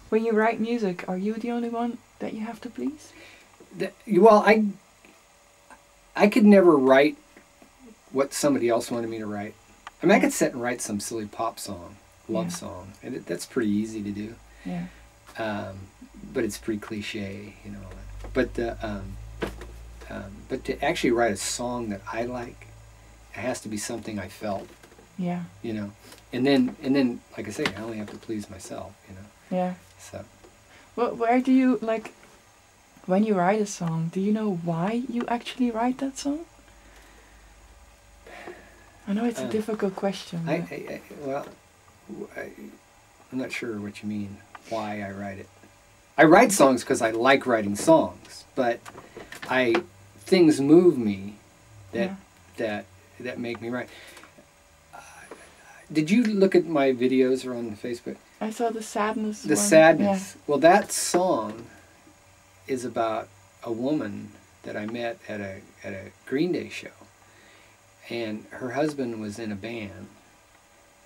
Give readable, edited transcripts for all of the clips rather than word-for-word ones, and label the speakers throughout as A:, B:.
A: When you write music, are you the only one that you have to please?
B: Well, I could never write what somebody else wanted me to write. I mean, I could sit and write some silly pop song, love song, and that's pretty easy to do.
A: Yeah.
B: But it's pretty cliche, you know. But but to actually write a song that I like, it has to be something I felt.
A: Yeah.
B: You know, and then like I say, I only have to please myself. You know.
A: Yeah.
B: So.
A: Well, where do you like when you write a song? Do you know why you actually write that song? I know it's a difficult question.
B: Well, I'm not sure what you mean. Why I write it? I write songs because I like writing songs, but things move me that make me write. Did you look at my videos or on Facebook?
A: I saw the sadness.
B: The sadness. Yeah. Well, that song is about a woman that I met at a Green Day show, and her husband was in a band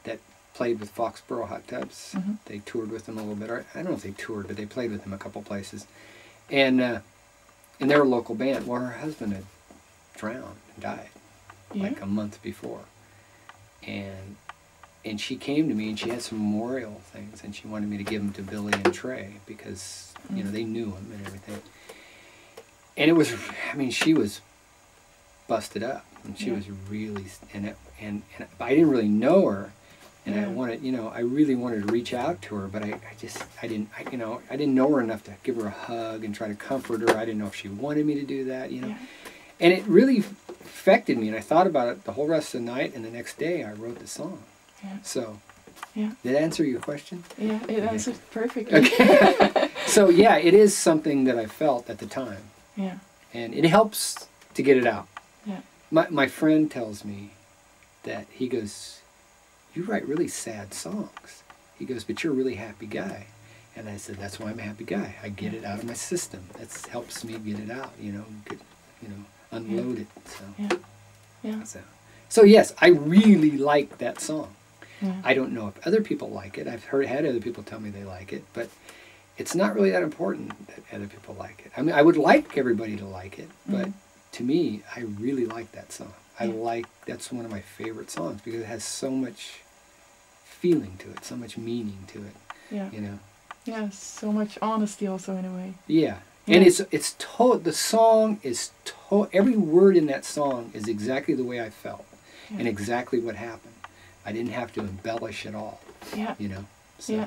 B: that played with Foxborough Hot Tubs.
A: Mm-hmm. They
B: toured with them a little bit. Or, I don't know if they toured, but they played with them a couple places, and they're a local band. Well, her husband had drowned and died like a month before, and she came to me and she had some memorial things and she wanted me to give them to Billy and Trey because you know they knew him and everything. And it was, I mean, she was busted up and she was really, and I didn't really know her, and I wanted, you know, I really wanted to reach out to her, but I didn't know her enough to give her a hug and try to comfort her. I didn't know if she wanted me to do that, you know. Yeah. And it really affected me, and I thought about it the whole rest of the night, and the next day I wrote the song. Yeah. So, did that answer your question?
A: Yeah, it answered perfectly.
B: Okay. So, yeah, it is something that I felt at the time.
A: Yeah.
B: And it helps to get it out.
A: Yeah.
B: My friend tells me that, he goes, you write really sad songs. He goes, but you're a really happy guy. And I said, that's why I'm a happy guy. I get it out of my system. That helps me get it out, you know, unload it. So.
A: Yeah. Yeah.
B: So yes, I really like that song.
A: Yeah.
B: I don't know if other people like it. I've had other people tell me they like it, but it's not really that important that other people like it. I mean, I would like everybody to like it, but to me, I really like that song. That's one of my favorite songs because it has so much feeling to it, so much meaning to it.
A: Yeah.
B: You know.
A: Yeah, so much honesty also in a way.
B: Yeah. And the song is every word in that song is exactly the way I felt and exactly what happened. I didn't have to embellish at all. Yeah. You know. So.
A: Yeah.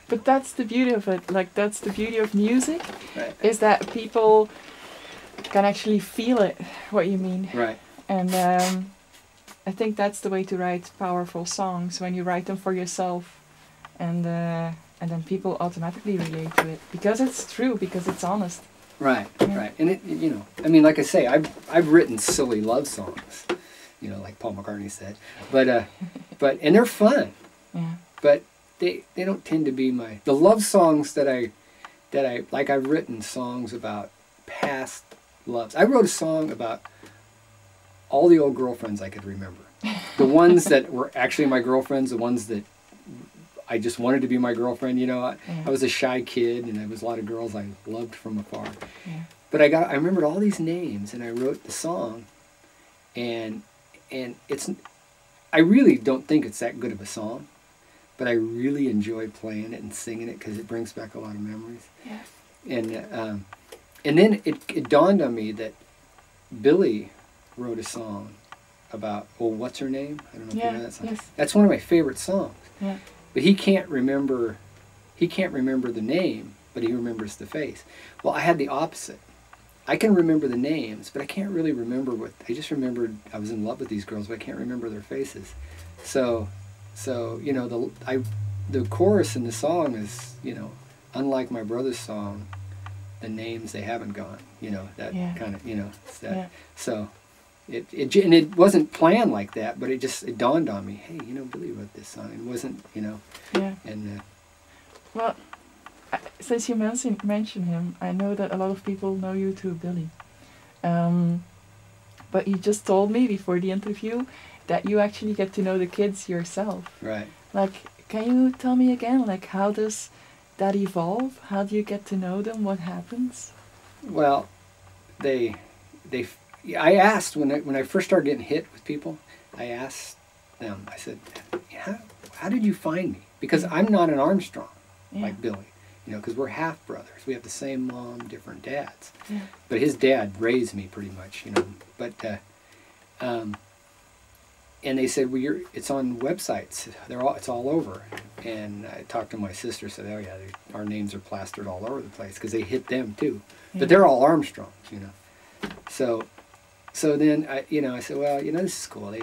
A: But that's the beauty of it. Like, that's the beauty of music,
B: right,
A: is that people can actually feel it, what you mean.
B: Right.
A: And I think that's the way to write powerful songs, when you write them for yourself, and then people automatically relate to it because it's true, because it's honest.
B: Right, right. And it, you know, I mean, like I say, I've written silly love songs, you know, like Paul McCartney said, but and they're fun.
A: Yeah.
B: But they don't tend to be the love songs that I like. I've written songs about past loves. I wrote a song about all the old girlfriends I could remember. The ones that were actually my girlfriends, the ones that I just wanted to be my girlfriend, you know. I was a shy kid, and there was a lot of girls I loved from afar. Yeah. But I remembered all these names, and I wrote the song, and I really don't think it's that good of a song, but I really enjoy playing it and singing it because it brings back a lot of memories. Yeah. And then it dawned on me that Billy wrote a song about, what's her name? I don't know if you know that song. Yes. That's one of my favorite songs. Yeah. But he can't remember the name, but he remembers the face. Well, I had the opposite. I can remember the names, but I can't really remember I just remembered I was in love with these girls, but I can't remember their faces. So you know, the chorus in the song is, you know, unlike my brother's song, the names, they haven't gone, you know, that kind of, you know, so it wasn't planned like that, but it dawned on me, hey, you know, Billy wrote this song. It wasn't, you know. Yeah. And
A: well, since you mention him, I know that a lot of people know you through Billy. But you just told me before the interview that you actually get to know the kids yourself.
B: Right.
A: Like, can you tell me again, like, how does that evolve? How do you get to know them? What happens?
B: Well, they I asked when I first started getting hit with people, I asked them, I said, how did you find me? Because I'm not an Armstrong like Billy, you know, because we're half brothers. We have the same mom, different dads.
A: Yeah.
B: But his dad raised me pretty much, you know. But and they said, well, it's on websites. It's all over. And I talked to my sister, said, oh yeah, our names are plastered all over the place because they hit them too. Yeah. But they're all Armstrongs, you know. So then I said, well, you know, this is cool.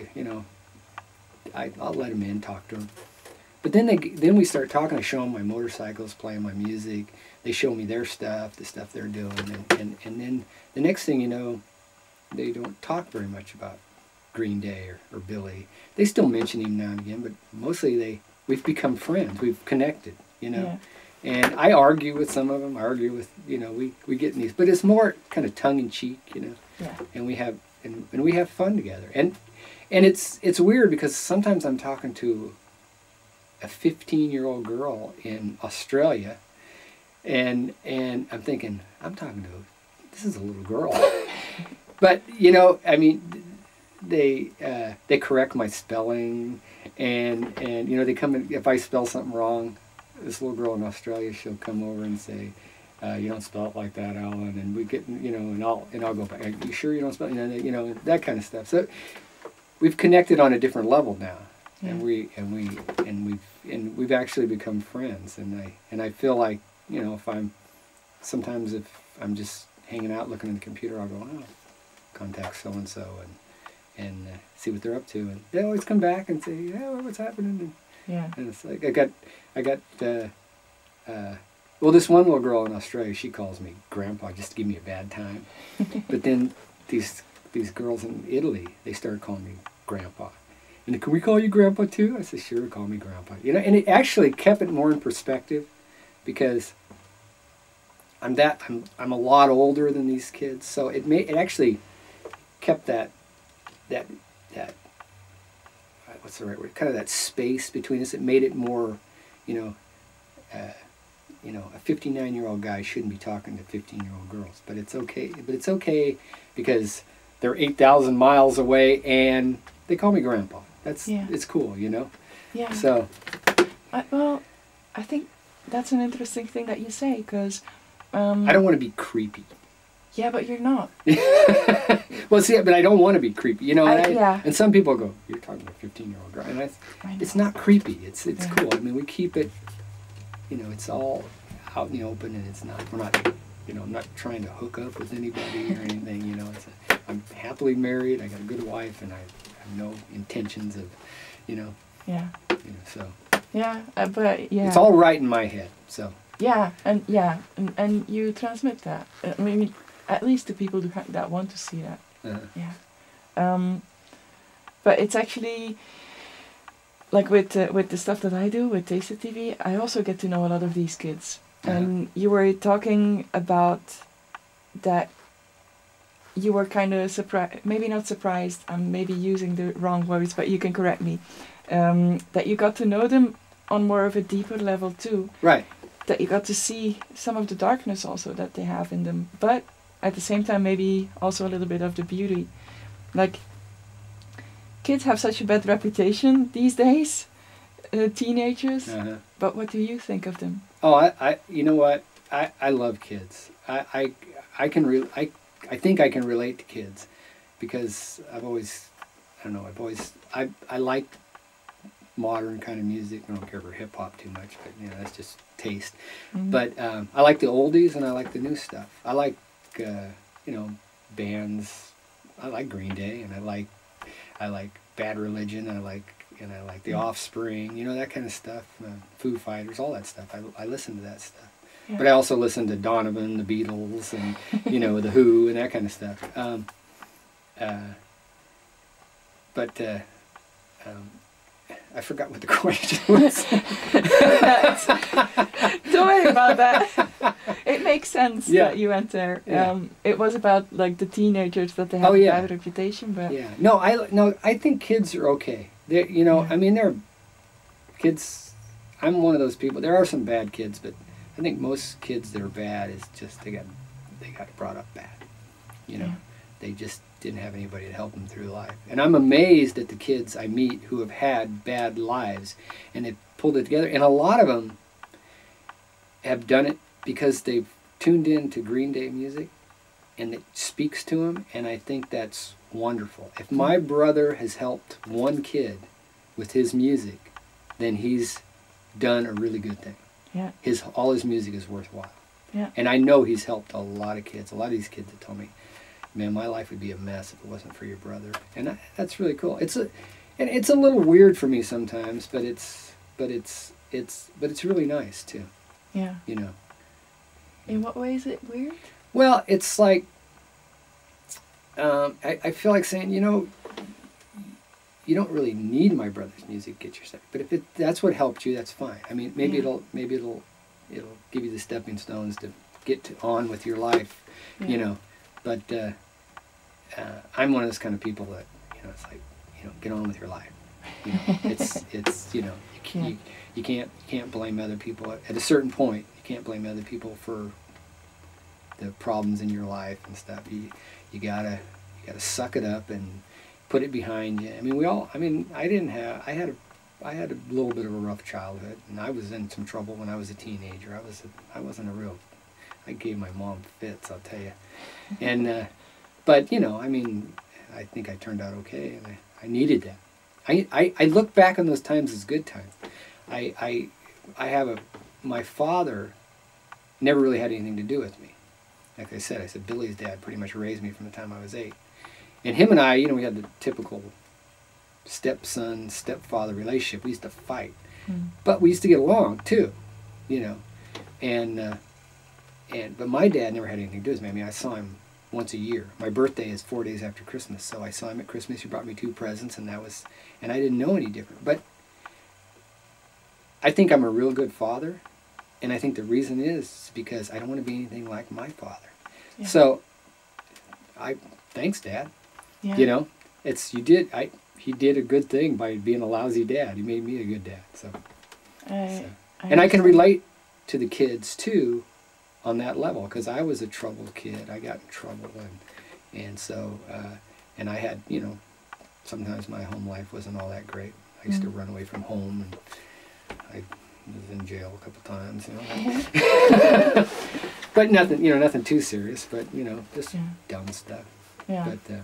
B: I'll let them in, talk to them. But then we start talking. I show them my motorcycles, playing my music. They show me their stuff, the stuff they're doing, and then the next thing you know, they don't talk very much about Green Day or Billy. They still mention him now and again, but mostly we've become friends. We've connected, you know. Yeah. And I argue with some of them. I argue with, you know, we get in these, but it's more kind of tongue in cheek, you know.
A: Yeah.
B: And we have fun together. And it's weird because sometimes I'm talking to a 15-year-old girl in Australia, and I'm thinking, this is a little girl. But, you know, I mean, they correct my spelling, and you know, they come in, if I spell something wrong, this little girl in Australia, she'll come over and say, you don't spell it like that, Alan, and we get, you know, and I'll go back, are you sure you don't spell it? You know, that kind of stuff. So we've connected on a different level now. Yeah. And we've actually become friends, and I feel like, you know, sometimes if I'm just hanging out looking at the computer, I'll go, oh, contact so and so and see what they're up to, and they always come back and say, yeah, what's happening? And it's like I got well, this one little girl in Australia, she calls me Grandpa just to give me a bad time, but then these girls in Italy, they started calling me Grandpa. And can we call you Grandpa too? I said, sure, call me Grandpa. You know, and it actually kept it more in perspective, because I'm a lot older than these kids, so it actually kept that what's the right word? Kind of that space between us. It made it more, you know, a 59-year-old guy shouldn't be talking to 15-year-old girls, but it's okay. But it's okay because they're 8,000 miles away and they call me Grandpa. It's cool, you know?
A: Yeah.
B: So.
A: I think that's an interesting thing that you say, because...
B: I don't want to be creepy.
A: Yeah, but you're not.
B: Well, see, but I don't want to be creepy, you know?
A: Yeah.
B: And some people go, you're talking to a 15-year-old girl. And it's not creepy. It's cool. I mean, we keep it, you know, it's all out in the open, and we're not, you know, I'm not trying to hook up with anybody or anything, you know? I'm happily married. I got a good wife, and I have no intentions of, you know.
A: Yeah.
B: You know, so.
A: Yeah, but yeah.
B: It's all right in my head, so.
A: Yeah, and you transmit that. I mean, at least to people that want to see that. Yeah. But it's actually, like with the stuff that I do with Tasted TV, I also get to know a lot of these kids. And you were talking about that you were kind of surprised, maybe not surprised, I'm maybe using the wrong words, but you can correct me, that you got to know them on more of a deeper level too.
B: Right.
A: That you got to see some of the darkness also that they have in them, but at the same time maybe also a little bit of the beauty. Like, kids have such a bad reputation these days, teenagers, but what do you think of them?
B: Oh, I you know what? I love kids. I think I can relate to kids, because I like modern kind of music. I don't care for hip hop too much, but you know, that's just taste. Mm-hmm. But I like the oldies and I like the new stuff. I like you know, bands. I like Green Day, and I like Bad Religion, and I like The Offspring, you know, that kind of stuff. Foo Fighters, all that stuff. I listen to that stuff. Yeah. But I also listen to Donovan, the Beatles, and you know, the Who, and that kind of stuff. I forgot what the question was.
A: Don't worry about that. It makes sense that you went there.
B: Yeah.
A: It was about like the teenagers that they have a bad reputation, but
B: I think kids are okay. They, you know, I mean, they're kids. I'm one of those people. There are some bad kids, but I think most kids that are bad is just they got brought up bad. You know, they just didn't have anybody to help them through life. And I'm amazed at the kids I meet who have had bad lives and they've pulled it together. And a lot of them have done it because they've tuned in to Green Day music and it speaks to them. And I think that's wonderful. If my brother has helped one kid with his music, then he's done a really good thing.
A: Yeah.
B: All his music is worthwhile.
A: Yeah.
B: And I know he's helped a lot of kids. A lot of these kids that told me, man, my life would be a mess if it wasn't for your brother. And that's really cool. It's a little weird for me sometimes, but it's really nice too.
A: Yeah.
B: You know.
A: In what way is it weird?
B: Well, it's like I feel like saying, you know, you don't really need my brother's music to get your stuff. But if that's what helped you, that's fine. I mean, maybe it'll give you the stepping stones to get on with your life, you know. But I'm one of those kind of people that, you know, it's like, you know, get on with your life. You know, it's you know, you can't blame other people at a certain point. You can't blame other people for the problems in your life and stuff. You gotta suck it up and put it behind you. I mean, I had a little bit of a rough childhood, and I was in some trouble when I was a teenager. I gave my mom fits, I'll tell you. And but you know, I mean, I think I turned out okay, and I needed that. I look back on those times as good times. My father never really had anything to do with me. Like I said, Billy's dad pretty much raised me from the time I was 8. And him and I, you know, we had the typical stepson, stepfather relationship. We used to fight. But we used to get along too, you know. But my dad never had anything to do with me. I mean, I saw him once a year. My birthday is 4 days after Christmas, so I saw him at Christmas. He brought me 2 presents, and I didn't know any different. But I think I'm a real good father, and I think the reason is because I don't want to be anything like my father. Yeah. So, thanks, Dad. Yeah. You know, he did a good thing by being a lousy dad. He made me a good dad. And I can relate to the kids too, on that level, because I was a troubled kid. I got in trouble, and so and I had, you know, sometimes my home life wasn't all that great. I used to run away from home, and I was in jail a couple times, you know. But nothing too serious. But you know, just dumb stuff. Yeah. But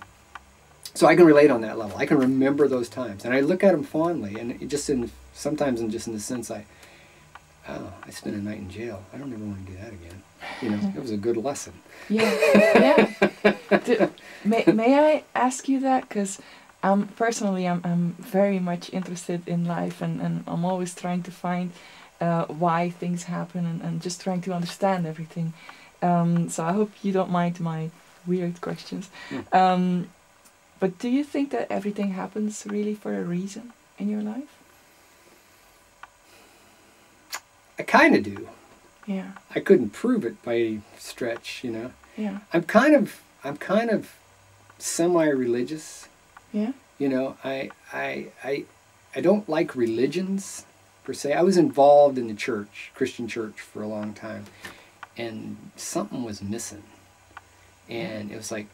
B: so I can relate on that level. I can remember those times, and I look at them fondly, and sometimes in the sense I spent a night in jail. I don't ever want to do that again. You know, it was a good lesson. Yeah. May I ask you that? Because personally, I'm very much interested in life, and I'm always trying to find why things happen, and just trying to understand everything. So I hope you don't mind my weird questions. But do you think that everything happens really for a reason in your life? I kind of do.
A: Yeah. I
B: couldn't prove it by any stretch, you know.
A: Yeah.
B: I'm kind of semi-religious.
A: Yeah.
B: You know, I don't like religions per se. I was involved in the church, Christian church, for a long time, and something was missing. And it was like,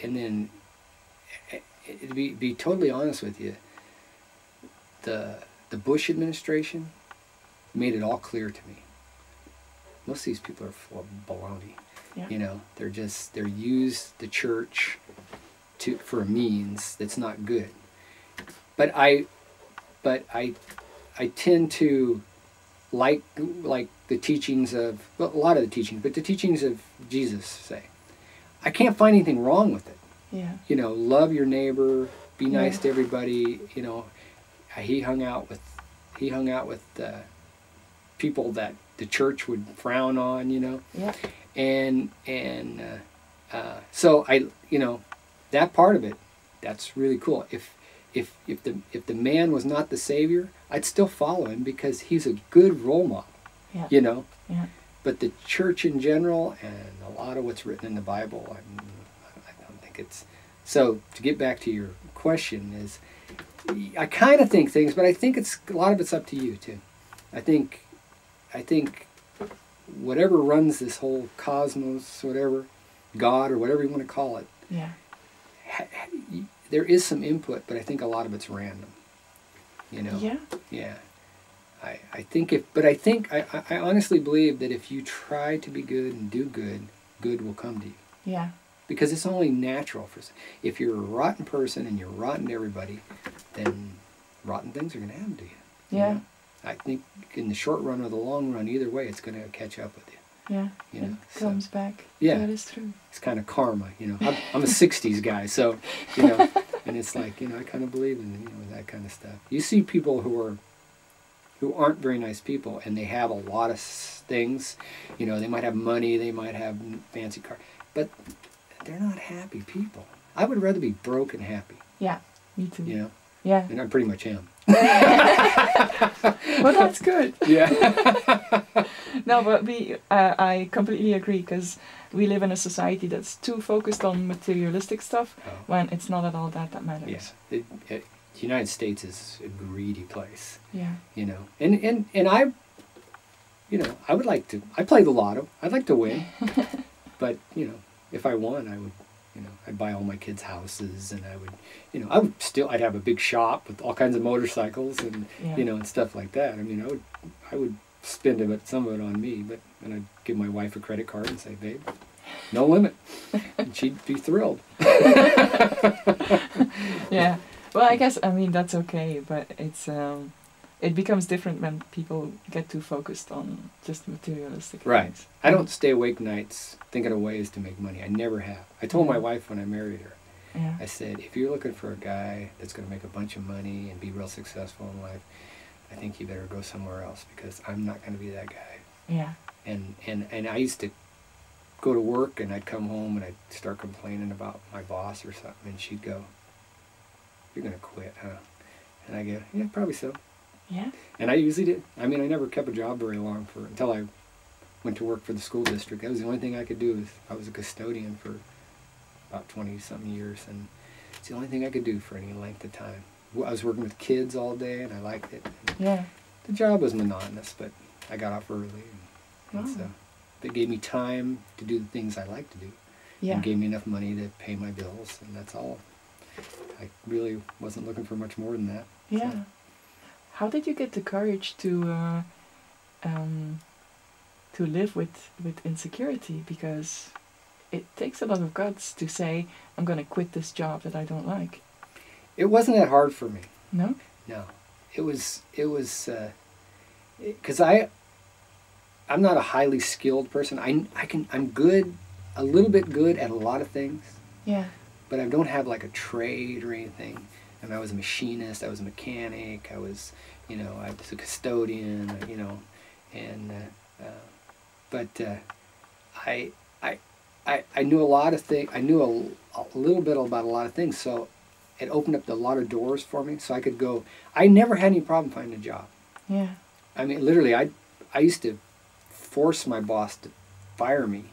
B: and then, to be totally honest with you, the Bush administration made it all clear to me. Most of these people are full of baloney. Yeah. You know, they're used the church for a means that's not good. But I tend to like the teachings of, well, a lot of the teachings, but the teachings of Jesus say. I can't find anything wrong with it.
A: Yeah.
B: You know, love your neighbor, be nice to everybody. You know, he hung out with people that the church would frown on. You know.
A: Yeah.
B: And so I, you know, that part of it, that's really cool. If the man was not the savior, I'd still follow him because he's a good role model.
A: Yeah.
B: You know.
A: Yeah.
B: But the church in general, and a lot of what's written in the Bible, I don't think it's... So, to get back to your question is, I kind of think things, but I think a lot of it's up to you, too. I think whatever runs this whole cosmos, whatever, God or whatever you want to call it,
A: yeah,
B: there is some input, but I think a lot of it's random. You know?
A: yeah,
B: Yeah. I think I honestly believe that if you try to be good and do good, good will come to you.
A: yeah,
B: Because it's only natural. If you're a rotten person and you're rotten to everybody, then rotten things are going to happen to you.
A: yeah,
B: You know? I think in the short run or the long run, either way, it's going to catch up with you.
A: yeah.
B: You know,
A: It comes back.
B: Yeah.
A: That is true.
B: It's kind of karma, you know. I'm a 60s guy, so, you know, and it's like, you know, I kind of believe in, you know, that kind of stuff. You see people who aren't very nice people, and they have a lot of things. You know, they might have money, they might have fancy cars, but they're not happy people. I would rather be broke and happy.
A: Yeah, me too.
B: You know?
A: Yeah.
B: And I pretty much am.
A: Well, that's good.
B: Yeah.
A: No, but I completely agree, because we live in a society that's too focused on materialistic stuff when it's not at all that matters.
B: Yes. The United States is a greedy place.
A: Yeah.
B: You know, and I, you know, I would like to. I play the lotto. I'd like to win, but you know, if I won, I would, you know, I'd buy all my kids houses, and I would, you know, I'd have a big shop with all kinds of motorcycles and
A: Yeah.
B: you know, and stuff like that. I mean, I would spend some of it on me, but and I'd give my wife a credit card and say, babe, no limit, and she'd be thrilled.
A: Yeah. Well, I guess, I mean, that's okay, but it's it becomes different when people get too focused on just materialistic
B: Right.
A: things.
B: I don't stay awake nights thinking of ways to make money. I never have. I told my wife when I married her,
A: Yeah.
B: I said, if you're looking for a guy that's going to make a bunch of money and be real successful in life, I think you better go somewhere else, because I'm not going to be that guy.
A: Yeah.
B: And I used to go to work, and I'd come home and I'd start complaining about my boss or something, and she'd go, you're going to quit, huh? And I go, yeah, probably so.
A: Yeah.
B: And I usually did. I mean, I never kept a job very long until I went to work for the school district. That was the only thing I could do. I was a custodian for about 20-something years, and it's the only thing I could do for any length of time. I was working with kids all day, and I liked it.
A: Yeah.
B: The job was monotonous, but I got off early, and so it gave me time to do the things I like to do.
A: Yeah.
B: And gave me enough money to pay my bills, and that's all. I really wasn't looking for much more than that.
A: Yeah.
B: So.
A: How did you get the courage to live with insecurity? Because it takes a lot of guts to say, I'm going to quit this job that I don't like.
B: It wasn't that hard for me.
A: No?
B: No. It was, because I'm not a highly skilled person. I'm good, a little bit good at a lot of things.
A: Yeah.
B: But I don't have like a trade or anything. And I was a machinist, I was a mechanic, I was a custodian, you know, and, I knew a lot of things, I knew a little bit about a lot of things, so it opened up a lot of doors for me, so I could go, I never had any problem finding a job.
A: Yeah.
B: I mean, literally, I used to force my boss to fire me.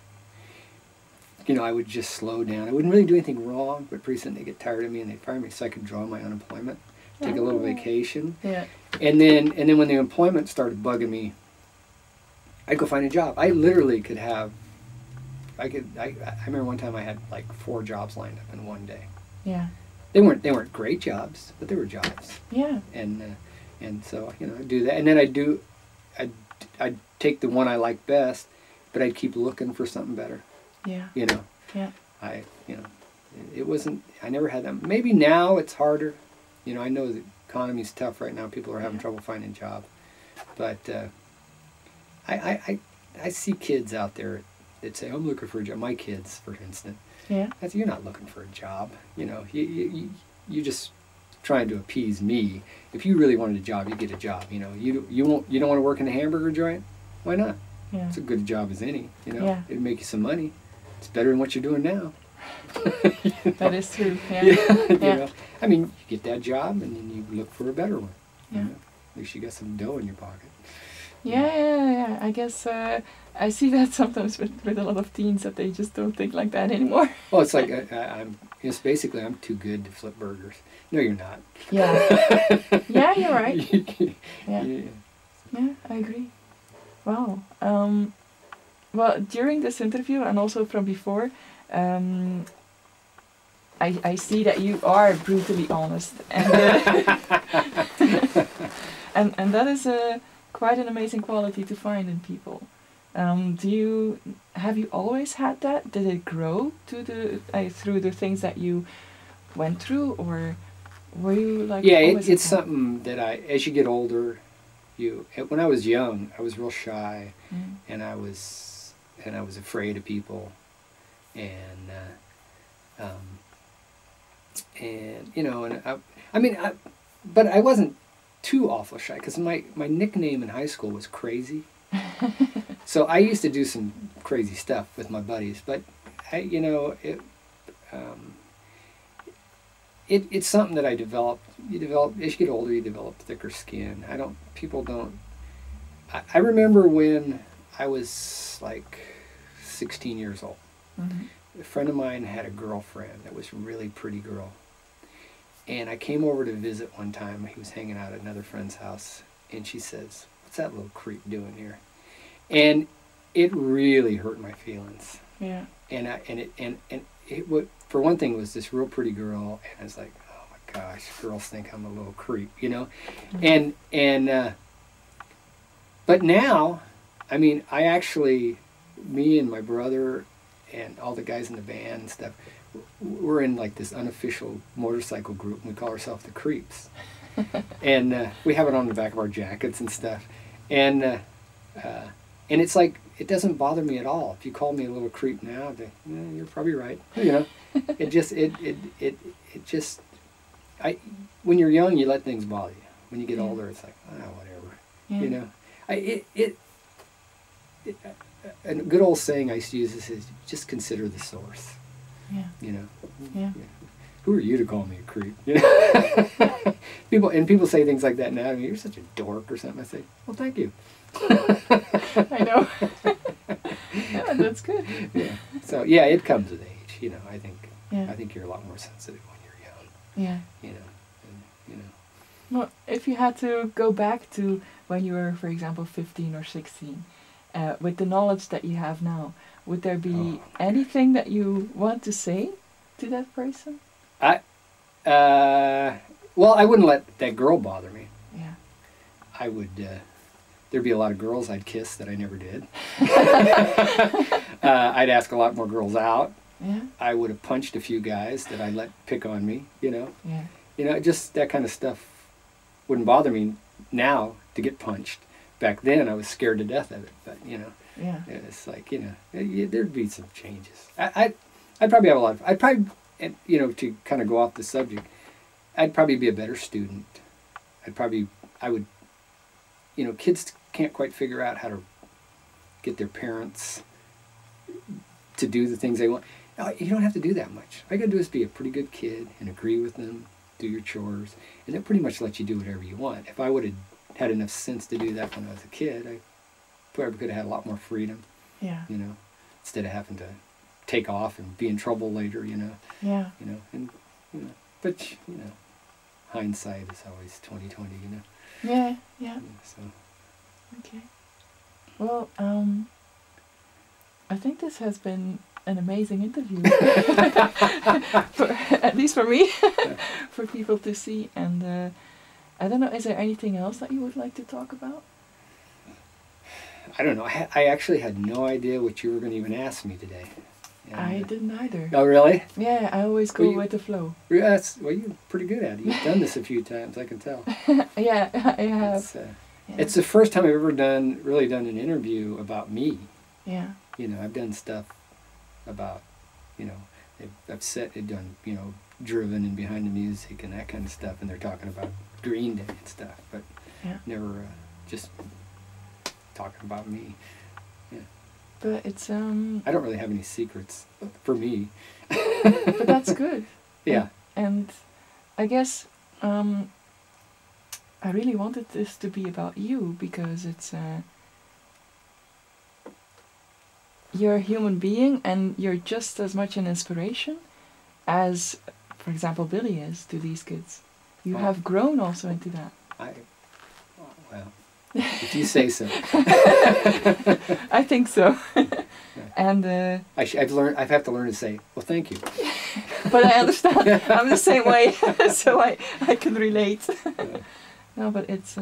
B: You know, I would just slow down. I wouldn't really do anything wrong, but pretty soon they'd get tired of me and they'd fire me, so I could draw my unemployment, take a little vacation.
A: Yeah.
B: And then when the employment started bugging me, I'd go find a job. I literally could have, I remember one time I had like 4 jobs lined up in one day.
A: Yeah.
B: They weren't great jobs, but they were jobs.
A: Yeah.
B: And so, you know, I'd do that. And then I'd take the one I liked best, but I'd keep looking for something better.
A: Yeah.
B: You know.
A: Yeah.
B: It wasn't, I never had that. Maybe now it's harder. You know, I know the economy's tough right now. People are having trouble finding jobs. But I see kids out there that say, I'm looking for a job. My kids, for instance.
A: Yeah.
B: I say, you're not looking for a job. You know, you're just trying to appease me. If you really wanted a job, you get a job. You know, you don't want to work in a hamburger joint? Why not?
A: Yeah.
B: It's a good job as any. You know,
A: Yeah.
B: it'd make you some money. It's better than what you're doing now.
A: That is true. Yeah.
B: You know, I mean, you get that job and then you look for a better one.
A: Yeah.
B: You know? At least you got some dough in your pocket.
A: Yeah. I guess I see that sometimes with a lot of teens, that they just don't think like that anymore.
B: Well, it's like basically I'm too good to flip burgers. No, you're not.
A: Yeah. Yeah, you're right.
B: Yeah.
A: Yeah, I agree. Wow. well, during this interview and also from before, I see that you are brutally honest, and and that is quite an amazing quality to find in people. Have you always had that? Did it grow to through the things that you went through, or were you like?
B: Yeah, it's something that as you get older, when I was young, I was real shy, and I was afraid of people, and but I wasn't too awful shy, because my nickname in high school was Crazy. So I used to do some crazy stuff with my buddies, but it's something that I developed. As you get older, you develop thicker skin. I remember when I was like 16 years old. Mm-hmm. A friend of mine had a girlfriend that was a really pretty girl. And I came over to visit one time. He was hanging out at another friend's house. And she says, "What's that little creep doing here?" And it really hurt my feelings. Yeah. For one thing, it was this real pretty girl. And I was like, oh my gosh, girls think I'm a little creep, Mm-hmm. But now, I mean, me and my brother and all the guys in the band and stuff, we're in like this unofficial motorcycle group, and we call ourselves the Creeps. And we have it on the back of our jackets and stuff. And it's like, it doesn't bother me at all. If you call me a little creep now, you're probably right. When you're young, you let things bother you. When you get older, it's like, whatever. Yeah. A good old saying I used to use is, just consider the source. Yeah. Yeah. Who are you to call me a creep? People say things like that now. I mean, you're such a dork or something. I say, well, thank you.
A: I know. Yeah, that's good.
B: Yeah. So yeah, it comes with age. I think you're a lot more sensitive when you're young. Yeah.
A: Well, if you had to go back to when you were, for example, 15 or 16, with the knowledge that you have now, would there be anything that you want to say to that person?
B: Well, I wouldn't let that girl bother me.
A: Yeah.
B: I would. There'd be a lot of girls I'd kiss that I never did. I'd ask a lot more girls out. Yeah. I would have punched a few guys that I let pick on me. Yeah. Just that kind of stuff wouldn't bother me now to get punched. Back then, I was scared to death of it. But yeah. It's like there'd be some changes. I'd probably have a lot of. I'd probably, to kind of go off the subject, I'd probably be a better student. I would. Kids can't quite figure out how to get their parents to do the things they want. You don't have to do that much. All you got to do is be a pretty good kid and agree with them, do your chores, and they'll pretty much let you do whatever you want. If I would have had enough sense to do that when I was a kid, I probably could have had a lot more freedom. Yeah. Instead of having to take off and be in trouble later. Yeah. But hindsight is always 20/20.
A: Yeah. Yeah.
B: So.
A: Okay. Well, I think this has been an amazing interview, at least for me, for people to see. And I don't know, is there anything else that you would like to talk about?
B: I don't know. I actually had no idea what you were going to even ask me today. And
A: I didn't either.
B: Oh, really?
A: Yeah, I always go with the flow.
B: You're pretty good at it. You've done this a few times, I can tell.
A: Yeah, I have.
B: It's the first time I've ever really done an interview about me.
A: Yeah.
B: I've done stuff about, I've done, Driven and Behind the Music and that kind of stuff, and they're talking about Green Day and stuff, but never just talking about me. Yeah.
A: But it's
B: I don't really have any secrets for me.
A: But that's good.
B: Yeah.
A: And I guess I really wanted this to be about you, because it's you're a human being, and you're just as much an inspiration as, for example, Billy is to these kids. You have grown also into that.
B: Well, if you say so.
A: I think so. And
B: I've have to learn to say, well, thank you.
A: But I understand. I'm the same way, so I can relate. No, but it's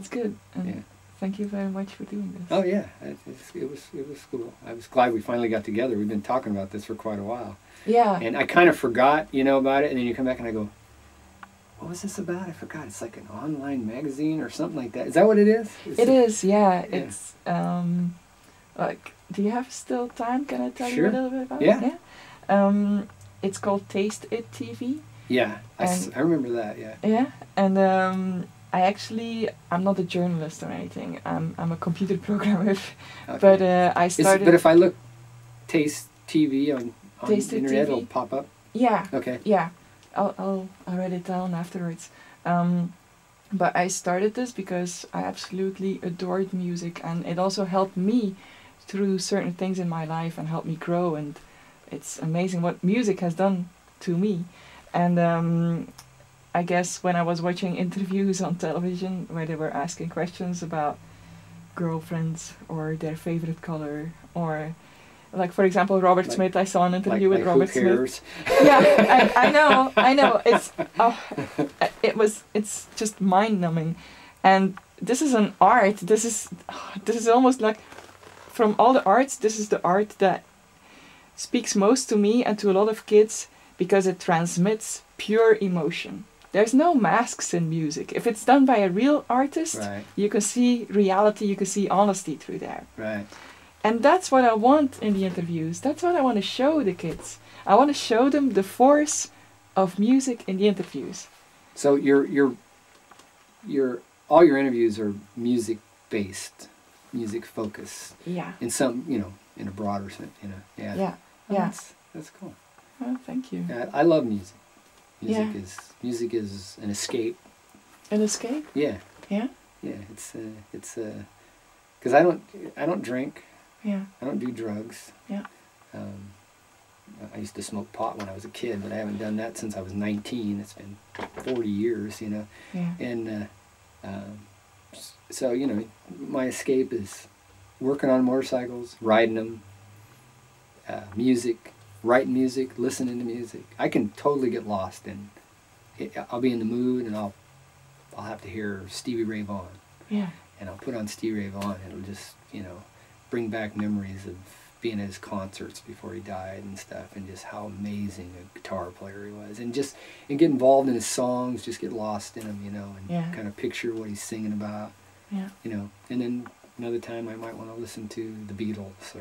A: good. And thank you very much for doing this.
B: Oh yeah, it was cool. I was glad we finally got together. We've been talking about this for quite a while.
A: Yeah.
B: And I kind of forgot, about it, and then you come back and I go, what was this about? I forgot. It's like an online magazine or something like that. Is that what it is?
A: It is, yeah. It's like, do you have still time? Can I tell you a little bit about it? Yeah. It's called Taste It TV.
B: Yeah, I remember that. Yeah.
A: Yeah, and I'm not a journalist or anything. I'm a computer programmer, okay. But I started.
B: But if I look Taste TV on the internet,
A: TV?
B: It'll pop up.
A: Yeah.
B: Okay.
A: Yeah, I'll write it down afterwards. But I started this because I absolutely adored music, and it also helped me through certain things in my life and helped me grow. And it's amazing what music has done to me. And I guess when I was watching interviews on television where they were asking questions about girlfriends or their favorite color, or like, for example, Robert Smith, I saw an interview with Robert Smith. Yeah, I know. It's just mind-numbing. And this is an art. This is almost like, from all the arts, this is the art that speaks most to me and to a lot of kids, because it transmits pure emotion. There's no masks in music. If it's done by a real artist, you can see reality, you can see honesty through there.
B: Right.
A: And that's what I want in the interviews. That's what I want to show the kids. I want to show them the force of music in the interviews.
B: So all your interviews are music based, music focused.
A: Yeah.
B: In some, in a broader sense, Yeah.
A: Yeah.
B: Oh,
A: yeah.
B: That's cool.
A: Oh, thank you.
B: Yeah, I love music. Music is an escape.
A: An escape?
B: Yeah.
A: Yeah.
B: Yeah. It's because I don't drink.
A: Yeah.
B: I don't do drugs.
A: Yeah.
B: I used to smoke pot when I was a kid, but I haven't done that since I was 19. It's been 40 years, Yeah. And so my escape is working on motorcycles, riding them, music. Writing music, listening to music. I can totally get lost in it. I'll be in the mood and I'll have to hear Stevie Ray Vaughan.
A: Yeah.
B: And I'll put on Stevie Ray Vaughan and it'll just, bring back memories of being at his concerts before he died and stuff, and just how amazing a guitar player he was. And get involved in his songs, just get lost in them, and kind of picture what he's singing about.
A: Yeah.
B: And then another time I might want to listen to the Beatles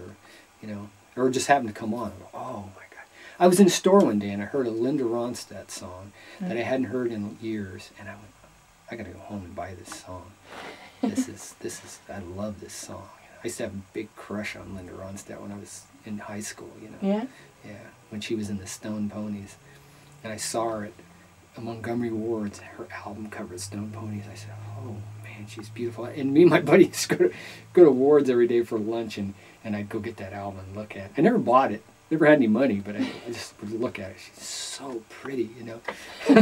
B: or just happened to come on. I go, oh my God. I was in a store one day and I heard a Linda Ronstadt song that I hadn't heard in years, and I went, I gotta go home and buy this song. This is I love this song. I used to have a big crush on Linda Ronstadt when I was in high school,
A: Yeah?
B: Yeah, when she was in the Stone Ponies. And I saw her at Montgomery Ward's, her album cover of Stone Ponies. I said, oh man, she's beautiful. And me and my buddies go to Ward's every day for lunch, and I'd go get that album and look at it. I never bought it. Never had any money, but I just would look at it. She's so pretty,
A: Oh,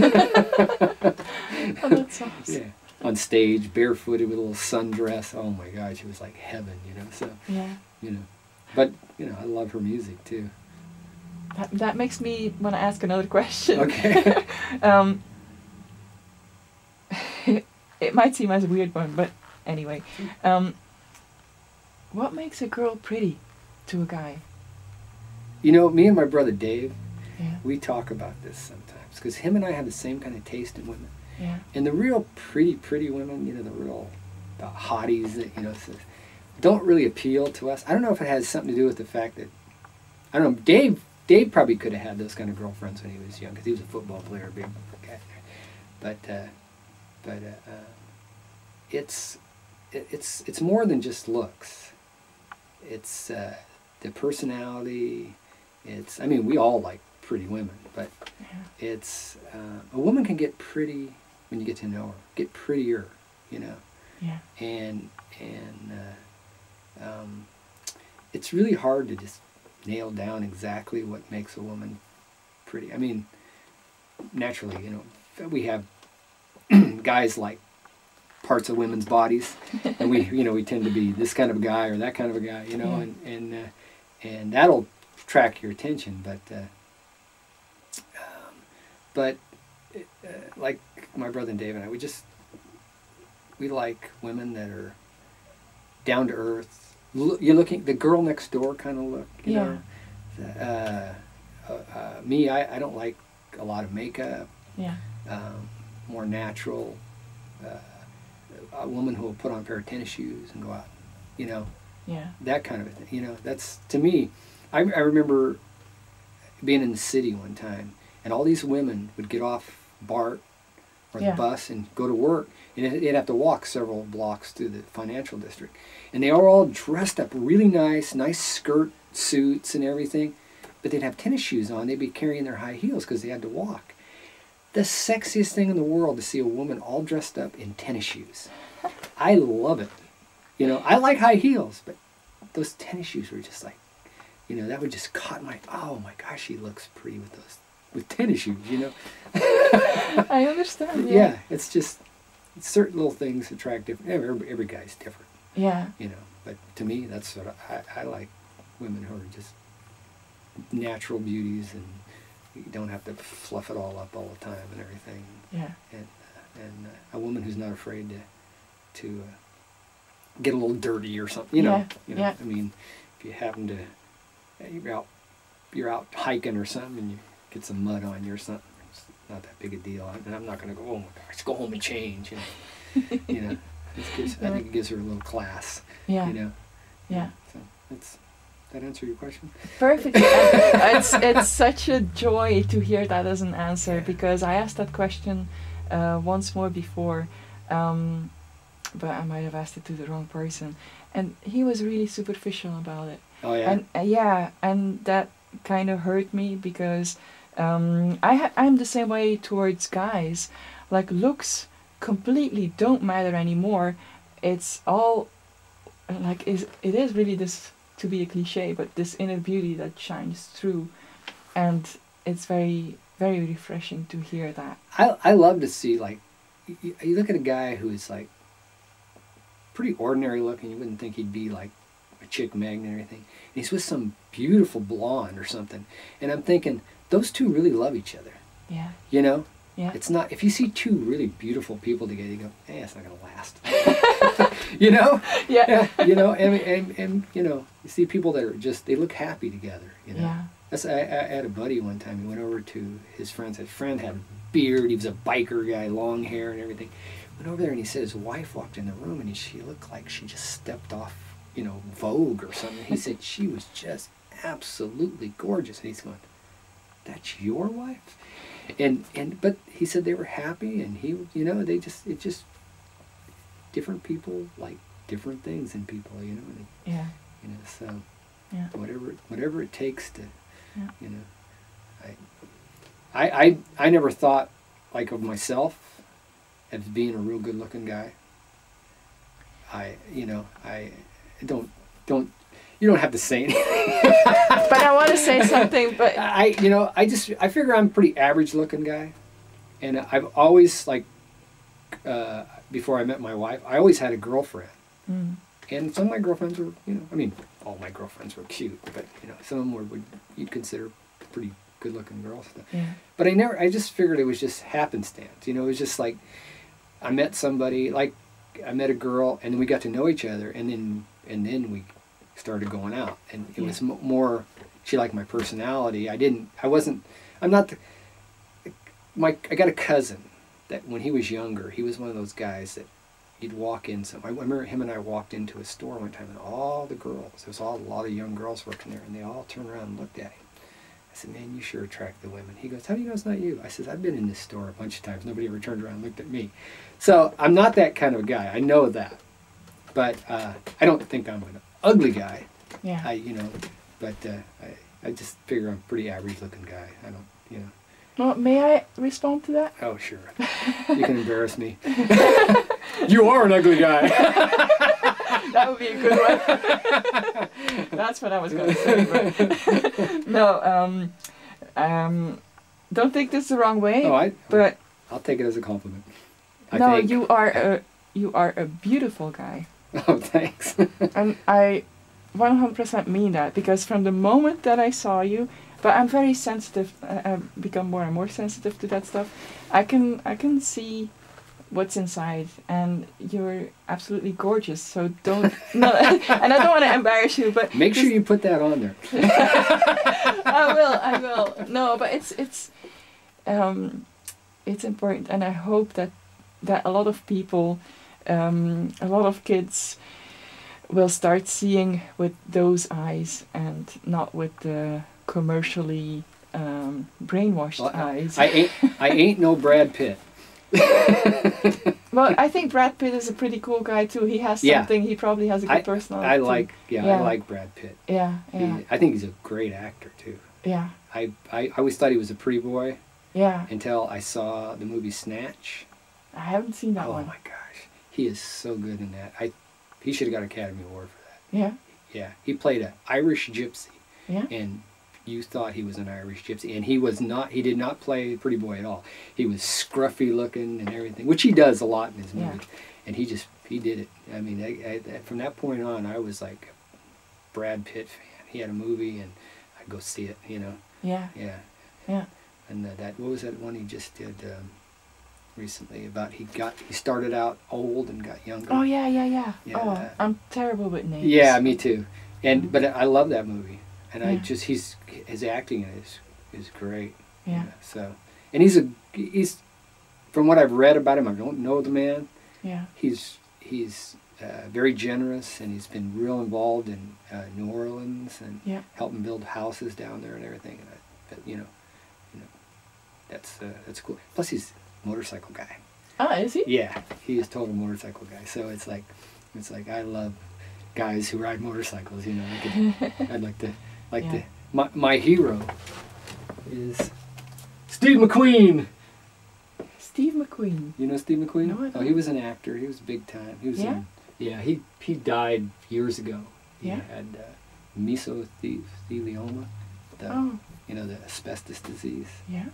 A: that's awesome.
B: Yeah. On stage, barefooted with a little sundress. Oh my God, she was like heaven, So,
A: yeah.
B: But, I love her music too.
A: That makes me want to ask another question.
B: Okay.
A: It might seem as a weird one, but anyway. What makes a girl pretty to a guy?
B: Me and my brother Dave,
A: we
B: talk about this sometimes, because him and I have the same kind of taste in women.
A: Yeah.
B: And the real pretty women, the real hotties that, don't really appeal to us. I don't know if it has something to do with the fact that, I don't know, Dave probably could have had those kind of girlfriends when he was young, because he was a football player, big guy. But it's more than just looks. It's the personality. We all like pretty women, but it's a woman can get pretty when you get to know her, get prettier,
A: Yeah.
B: And it's really hard to just nail down exactly what makes a woman pretty. Naturally, we have guys like parts of women's bodies, and we tend to be this kind of a guy or that kind of a guy, and that'll attract your attention. But like my brother and Dave and I, we like women that are down to earth. You're looking the girl next door kind of look, you know. Me, I don't like a lot of makeup.
A: Yeah.
B: More natural. A woman who will put on a pair of tennis shoes and go out, Yeah. That kind of a thing. That's, to me, I remember being in the city one time, and all these women would get off BART or the bus and go to work, and they'd have to walk several blocks through the financial district. And they were all dressed up really nice skirt suits and everything, but they'd have tennis shoes on. They'd be carrying their high heels because they had to walk. The sexiest thing in the world to see a woman all dressed up in tennis shoes. I love it. I like high heels, but those tennis shoes were just like, that would just caught oh my gosh, she looks pretty with tennis shoes,
A: I understand.
B: Yeah, it's just certain little things attract different. Every guy's different.
A: Yeah.
B: But to me, that's what I like, women who are just natural beauties, and you don't have to fluff it all up all the time and everything.
A: Yeah.
B: And a woman who's not afraid to get a little dirty or something. I mean, if you happen to you're out hiking or something and you get some mud on you or something, it's not that big a deal. And I'm not going to go, oh my gosh, go home and change. I think it gives her a little class.
A: Yeah.
B: Yeah. So that answer your question?
A: Perfectly. It's such a joy to hear that as an answer, because I asked that question once more before, but I might have asked it to the wrong person, and he was really superficial about it.
B: Oh yeah.
A: And that kind of hurt me, because I'm the same way towards guys. Like, looks completely don't matter anymore. It's all like it is really this, to be a cliche, but this inner beauty that shines through, and it's very, very refreshing to hear that.
B: I love to see, like, you look at a guy who's like pretty ordinary looking. You wouldn't think he'd be like a chick magnet and everything. And he's with some beautiful blonde or something, and I'm thinking those two really love each other.
A: Yeah.
B: Yeah. It's not, if you see two really beautiful people together, you go, it's not going to last.
A: Yeah.
B: Yeah. And you see people that are just, they look happy together,
A: Yeah.
B: I had a buddy one time. He went over to his friend's. His friend had a beard. He was a biker guy, long hair and everything. Went over there and he said his wife walked in the room and she looked like she just stepped off, Vogue or something. He said she was just absolutely gorgeous. And he's going, "That's your wife?" But he said they were happy, and it just different people like different things in people,
A: Yeah.
B: So
A: yeah.
B: whatever it takes to,
A: Yeah.
B: I never thought like of myself as being a real good looking guy. I don't you don't have to say anything.
A: But I want to say something. But
B: I figure I'm a pretty average looking guy, and I've always, like, before I met my wife, I always had a girlfriend, and some of my girlfriends were, all my girlfriends were cute, but some of them were you'd consider pretty good looking girls.
A: Yeah.
B: But I just figured it was just happenstance. It was just like I met somebody, like I met a girl, and we got to know each other, and then we started going out, and it was more, she liked my personality. I got a cousin that when he was younger, he was one of those guys that you'd walk in I remember him and I walked into a store one time, and all the girls, there was a lot of young girls working there, and they all turned around and looked at him. I said, "Man, you sure attract the women." He goes, "How do you know it's not you?" I said, "I've been in this store a bunch of times. Nobody ever turned around and looked at me." So I'm not that kind of a guy. I know that. But I don't think I'm an ugly guy.
A: Yeah.
B: But I just figure I'm a pretty average looking guy. I don't,
A: Well, may I respond to that?
B: Oh, sure. You can embarrass me. You are an ugly guy.
A: That would be a good one. That's what I was going to say. But no, don't take this the wrong way.
B: No,
A: but
B: I'll take it as a compliment.
A: you you are a beautiful guy.
B: Oh, thanks.
A: And I 100% mean that, because from the moment that I saw you, but I'm very sensitive. I've become more and more sensitive to that stuff. I can see what's inside, and you're absolutely gorgeous. So don't no, and I don't want to embarrass you, but
B: make sure you put that on there.
A: I will. No, but it's important, and I hope that a lot of people, a lot of kids, will start seeing with those eyes and not with the commercially brainwashed eyes.
B: I ain't no Brad Pitt.
A: Well, I think Brad Pitt is a pretty cool guy too. He has something. He probably has a good personality.
B: I like Brad Pitt.
A: Yeah.
B: I think he's a great actor too.
A: Yeah.
B: I always thought he was a pretty boy.
A: Yeah.
B: Until I saw the movie Snatch.
A: I haven't seen that one.
B: Oh my gosh, he is so good in that. He should have got an Academy Award for that.
A: Yeah.
B: Yeah, he played an Irish gypsy.
A: Yeah.
B: And you thought he was an Irish gypsy, and he was not. He did not play pretty boy at all. He was scruffy looking and everything, which he does a lot in his movies. And he did it. I mean, from that point on, I was like a Brad Pitt fan. He had a movie, and I'd go see it. You know.
A: Yeah.
B: Yeah.
A: Yeah.
B: And what was that one he just did recently about he started out old and got younger.
A: Oh yeah. Oh, I'm terrible with names.
B: Yeah, me too. But I love that movie. And his acting is great.
A: Yeah.
B: You know, so, and he's from what I've read about him, I don't know the man.
A: Yeah.
B: He's very generous, and he's been real involved in New Orleans and helping build houses down there and everything. And that's cool. Plus, he's a motorcycle guy.
A: Ah, is he?
B: Yeah, he is a total motorcycle guy. So it's like I love guys who ride motorcycles. You know, I'd like to. My hero is Steve McQueen.
A: Steve McQueen.
B: You know Steve McQueen?
A: No, I don't.
B: Oh, he was an actor. He was big time. He was he died years ago. He had mesothelioma, the asbestos disease.
A: Yeah.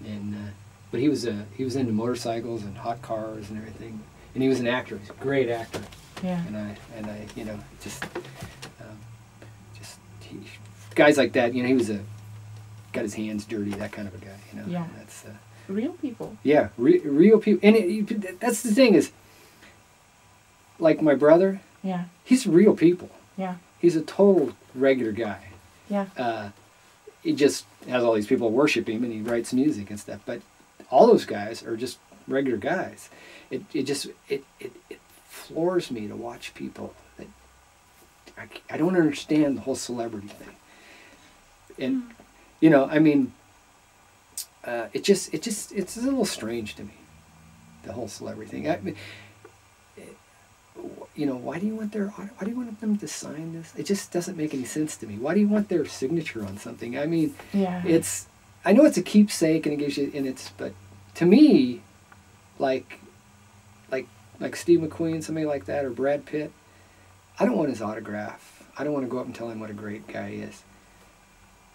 B: And but he was into motorcycles and hot cars and everything. And he was an actor. He's a great actor.
A: Yeah.
B: And I guys like that, he was got his hands dirty, that kind of a guy,
A: Yeah.
B: And that's
A: real people.
B: Yeah, real people. And that's the thing is, like my brother.
A: Yeah.
B: He's real people.
A: Yeah.
B: He's a total regular guy.
A: Yeah.
B: He just has all these people worship him, and he writes music and stuff. But all those guys are just regular guys. It floors me to watch people that I don't understand the whole celebrity thing. And I mean, it's a little strange to me, the whole celebrity thing. I mean, why do you want them to sign this? It just doesn't make any sense to me. Why do you want their signature on something? I mean, I know it's a keepsake and it gives you, but to me, like Steve McQueen, somebody like that, or Brad Pitt, I don't want his autograph. I don't want to go up and tell him what a great guy he is.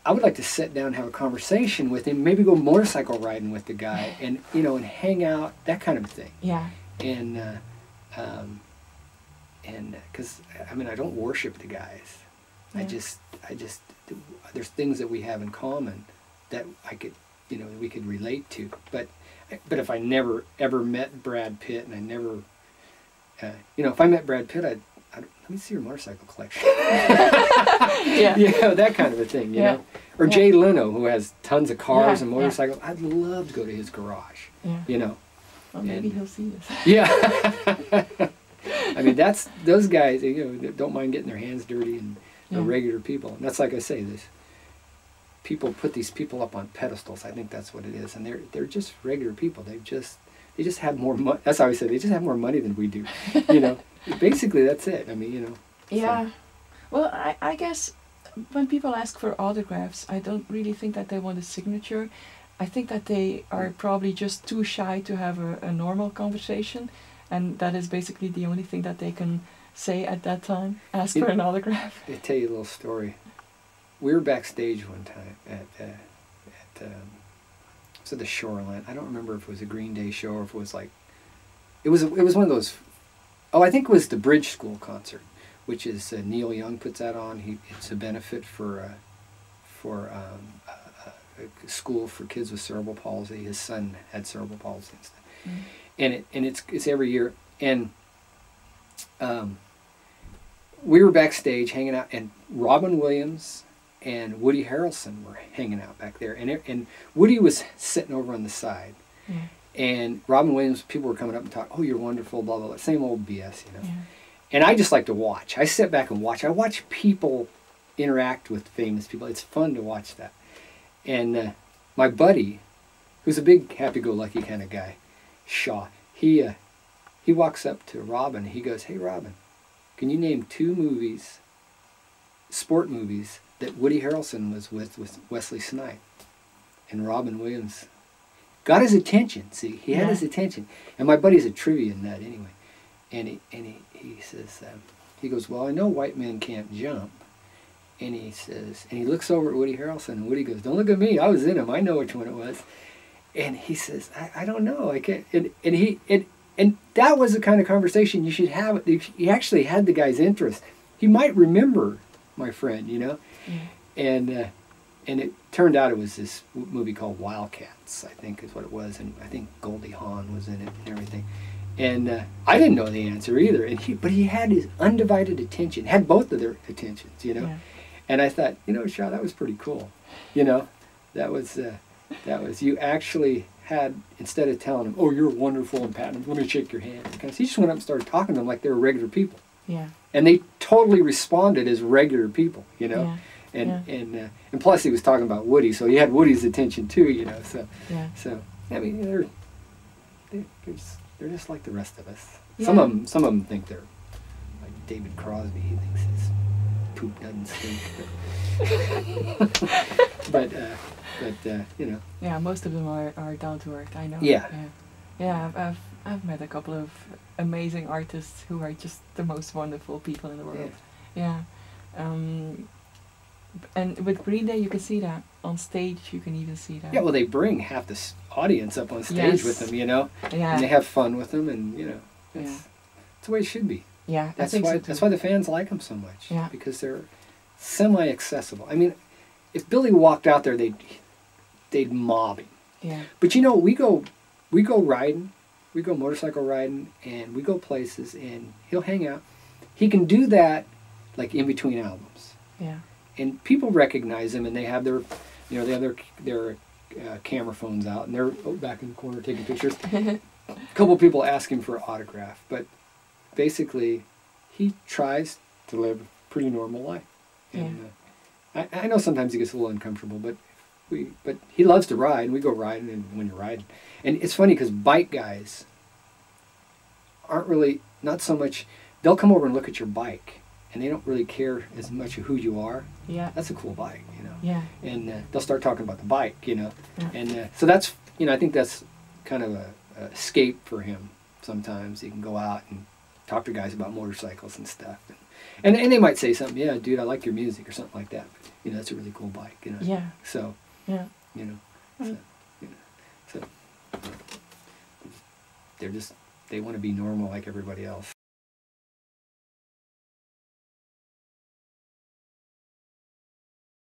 B: I would like to sit down and have a conversation with him, maybe go motorcycle riding with the guy, and and hang out, that kind of thing.
A: Yeah.
B: And because I don't worship the guys. Yeah. I just there's things that we have in common that I could we could relate to. But if I never ever met Brad Pitt, and I never if I met Brad Pitt, I'd let me see your motorcycle collection.
A: Yeah.
B: That kind of a thing, you know. Or Jay Leno, who has tons of cars and motorcycles. I'd love to go to his garage.
A: Yeah. Well, maybe he'll see this.
B: Yeah. I mean, that's those guys. That don't mind getting their hands dirty and are regular people. And that's like I say, this people put these people up on pedestals. I think that's what it is, and they're just regular people. They just have more money. That's how I say they just have more money than we do. Basically, that's it. I mean,
A: Yeah.
B: So.
A: Well, I guess when people ask for autographs, I don't really think that they want a signature. I think that they are probably just too shy to have a normal conversation, and that is basically the only thing that they can say at that time. Ask for an autograph.
B: I'll tell you a little story. We were backstage one time at the Shoreline. I don't remember if it was a Green Day show or if it was like, it was one of those Oh, I think it was the Bridge School concert, which is Neil Young puts that on. It's a benefit for a school for kids with cerebral palsy. His son had cerebral palsy and stuff, and it's every year. And we were backstage hanging out, and Robin Williams and Woody Harrelson were hanging out back there, and Woody was sitting over on the side, and Robin Williams, people were coming up and talking, "Oh, you're wonderful," blah blah blah, same old BS, you know. Yeah. And I just like to watch. I sit back and watch. I watch people interact with famous people. It's fun to watch that. And my buddy, who's a big happy-go-lucky kind of guy, Shaw, he walks up to Robin and he goes, "Hey Robin, can you name 2 movies, sport movies, that Woody Harrelson was with Wesley Snipes?" And Robin Williams got his attention. See, he had his attention. And my buddy's a trivia nut anyway. And he says, he goes, "Well, I know White Men Can't Jump." And he says, and he looks over at Woody Harrelson, and Woody goes, "Don't look at me. I was in him. I know which one it was." And he says, I don't know. I can't. And that was the kind of conversation you should have. He actually had the guy's interest. He might remember my friend, you know. And it turned out it was this movie called Wildcats, I think is what it was, and I think Goldie Hawn was in it and everything. And I didn't know the answer either. But he had his undivided attention, had both of their attentions, you know. Yeah. And I thought, you know, Shaw, that was pretty cool. You know, that was you actually had, instead of telling him, "Oh, you're wonderful," and patting him, "Let me shake your hand," because he just went up and started talking to them like they were regular people. Yeah. And they totally responded as regular people, you know. Yeah. And plus he was talking about Woody, so he had Woody's attention too, you know. So I mean, they're just like the rest of us. Yeah. Some of them think they're like David Crosby. He thinks his poop doesn't stink. But you know. Yeah, most of them are down to earth. I know. Yeah. I've met a couple of amazing artists who are just the most wonderful people in the world. Yeah. And with Green Day, you can see that on stage. You can even see that. Yeah, well, they bring half this audience up on stage with them, you know. Yeah. And they have fun with them, and you know, it's the way it should be. Yeah, that's why. So that's why the fans like them so much. Yeah. Because they're semi-accessible. I mean, if Billy walked out there, they'd mob him. Yeah. But you know, we go riding, we go motorcycle riding, and we go places, and he'll hang out. He can do that, like in between albums. Yeah. And people recognize him, and they have their, you know, they have their camera phones out, and they're back in the corner taking pictures. A couple of people ask him for an autograph, but basically, he tries to live a pretty normal life. And I know sometimes he gets a little uncomfortable, but he loves to ride, and we go riding, and when you're riding, and it's funny because bike guys aren't really, not so much. They'll come over and look at your bike. And they don't really care as much of who you are. Yeah. That's a cool bike, you know. Yeah. And they'll start talking about the bike, you know. Yeah. And so that's, you know, I think that's kind of a escape for him sometimes. He can go out and talk to guys about motorcycles and stuff. And they might say something, "Yeah, dude, I like your music," or something like that. But, you know, that's a really cool bike, you know. Yeah. So, you know, so they want to be normal like everybody else.